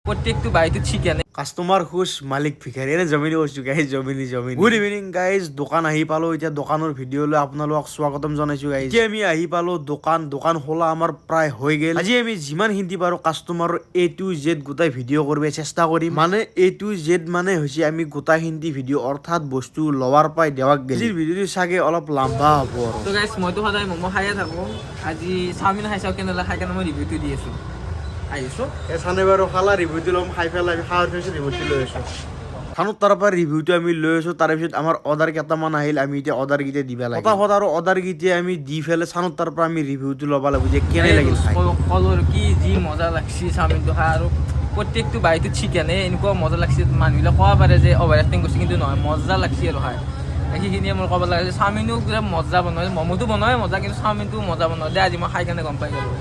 প্ৰত্যেকটা বাড়িতে chicken customer খুশ মালিক ভিখাৰী এনে জমিনি কৈছো গাইজ জমিনি গুড ইভিনিং গাইজ দোকান আহি পালো এতিয়া দোকানৰ ভিডিঅ' লৈ আপোনালোকক স্বাগতম জনাইছো গাইজ এতিয়া আমি আহি পালো দোকান খোলা আমাৰ প্ৰায় হৈ গেল আজি আমি যিমান হিন্দি পাৰো কাস্টমাৰৰ A to Z গোটাই ভিডিঅ' কৰিব চেষ্টা কৰিম মানে A to Z মানে হৈছে আমি গোটাই হিন্দি ভিডিঅ' অৰ্থাৎ বস্তু লৱাৰ পাই দেৱাক গেল আজিৰ ভিডিঅ'টো চাগে অলপ লম্বা হ'ব আৰু তো গাইজ মইতো সদায় ম'ম' খায়ে থাকোঁ আজি চাওমিন খাইছোঁ কেনেলা খাই কেনে মই ৰিভিউটো দি আছোঁ আহিছোঁ চানে বাৰু খালা ৰিভিউটো ল'ম খাই পেলাই আমি খাৱাৰ পিছত ৰিভিউটো লৈ আছোঁ খানত তাৰ পৰা ৰিভিউটো আমি লৈ আছোঁ তাৰ পিছত আমাৰ অৰ্ডাৰ কেইটামান আহিল আমি এতিয়া অৰ্ডাৰ কেইটা দিব লাগে ফটাফট আৰু অৰ্ডাৰ কেইটা আমি দি পেলাই চানত তাৰ পৰা আমি ৰিভিউটো ল'ব লাগিব যে কেনে লাগিল খাই কলৰ কি যি মজা লাগছি চাওমিনটো খাই আৰু প্ৰত্যেকটো বাৰীটো চিকেনে এনেকুৱা মজা লাগছে মানুহবিলাক ক'ব পাৰে যে অভাৰ এক্টিং কৰিছে কিন্তু নহয় মজা লাগছি আৰু খাই সেইখিনিয়ে মোৰ ক'ব লাগে যে চাওমিনো পুৰা মজা বনায় ম'ম'টো বনায় মজা কিন্তু চাওমিনটো মজা বনায় দে আজি মই খাই কেনে গম পাই গ'লোঁ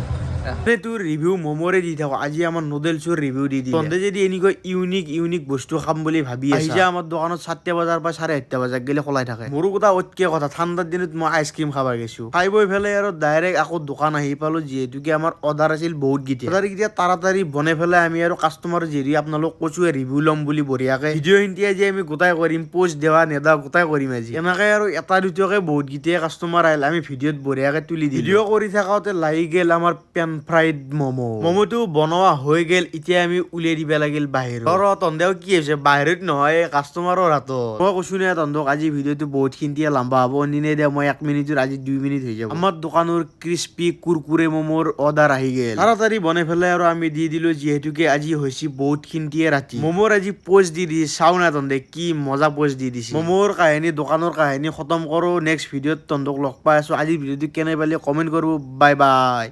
তোৰ ৰিভিউ ম'মৰে দি থাকো আজি আমাৰ নুডলছৰ ৰিভিউ দি তহঁতে যদি এনেকৈ ইউনিক বস্তু খাম বুলি ভাবি আছে আমাৰ দোকানত 7টা বজাৰ পৰা 8:30 বজাত গেলে খোলাই থাকে মোৰো কথা অতকে কথা ঠাণ্ডাৰ দিনত মই আইচক্ৰীম খাব গৈছো খাই বৈ ফেলে আৰু ডাইৰেক্ট আকৌ দোকান আহি পালো যিহেতুকে আমাৰ অৰ্ডাৰ আছিল বহুত গীতে অৰ্ডাৰ কেইটা তাড়াতাড়ি বনাই পেলাই আমি আৰু কাষ্টমাৰ যিহেতু আপোনালোক কৈছো ৰিভিউ ল'ম বুলি বঢ়িয়াকে ভিডিঅ' ইণ্ডিয়া যে আমি গোটাই কৰিম পোষ্ট দেৱা নেদা গোটাই কৰিম আজি এনেকে আৰু এটা দুটাকে বহুত গীতে কাষ্টমাৰ আহিল আমি ভিডিঅ'ত বঢ়িয়াকে তুলি দিম ভিডিঅ' কৰি থাকোতে লাগি গেল আমাৰ পেন ফ্ৰাইড ম'ম'টো বনোৱা হৈ গেল এতিয়া আমি উলিয়াই দিব লাগিল বাহিৰত তন্দেও কি হৈছে বাহিৰত নহয় কাষ্টমাৰৰ হাতত মই কৈছো নে তন্দক আজি ভিডিঅ'টো বহুত খিনিয়ে লম্বা হ'ব নিনে দে মই 1 মিনিটৰ আজি 2 মিনিট হৈ যাব আমাৰ দোকানৰ ক্ৰিস্পি কুৰকুৰে ম'ম'ৰ অৰ্ডাৰ আহি গেল তাড়াতাড়ি বনাই পেলাই আৰু আমি দি দিলো যিহেতুকে আজি হৈছে বহুত খিনিয়ে ৰাতি ম'ম'ৰ আজি পোষ্ট দি দিছে চাও না তন্দে কি মজা পোষ্ট দি দিছে ম'ম'ৰ কাহিনী দোকানৰ কাহিনী খতম কৰো নেক্সট ভিডিঅ'ত তন্দক লগ পাই আছো আজিৰ ভিডিঅ'টো কেনে পালে কমেন্ট কৰিব বাই বাই